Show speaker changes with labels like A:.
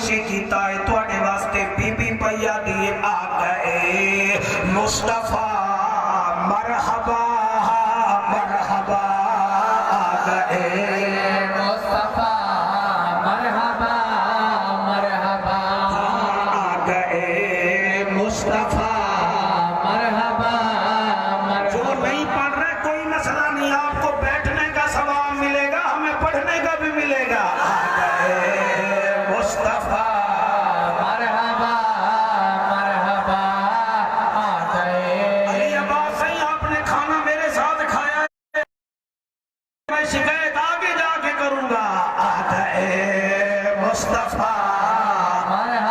A: پیشی کیتا ہے تواڈے واسطے بی بی پیا دی آ گئے مصطفیٰ مرحبا مرحبا آ گئے
B: مصطفیٰ مرحبا مرحبا
A: آ گئے مصطفیٰ
B: مرحبا
A: جو
B: مرحبا
A: نہیں پڑھ رہے کوئی مسئلہ نہیں آپ کو بیٹھنے کا ثواب ملے گا ہمیں پڑھنے کا بھی ملے گا آ گئے مصطفیٰ
B: مرحبا مرحبا آ گئے
A: علی عباس صحیح آپ نے کھانا میرے ساتھ کھایا ہے میں شکایت آگے جا کے کروں گا آ گئے مصطفیٰ
B: مرحبا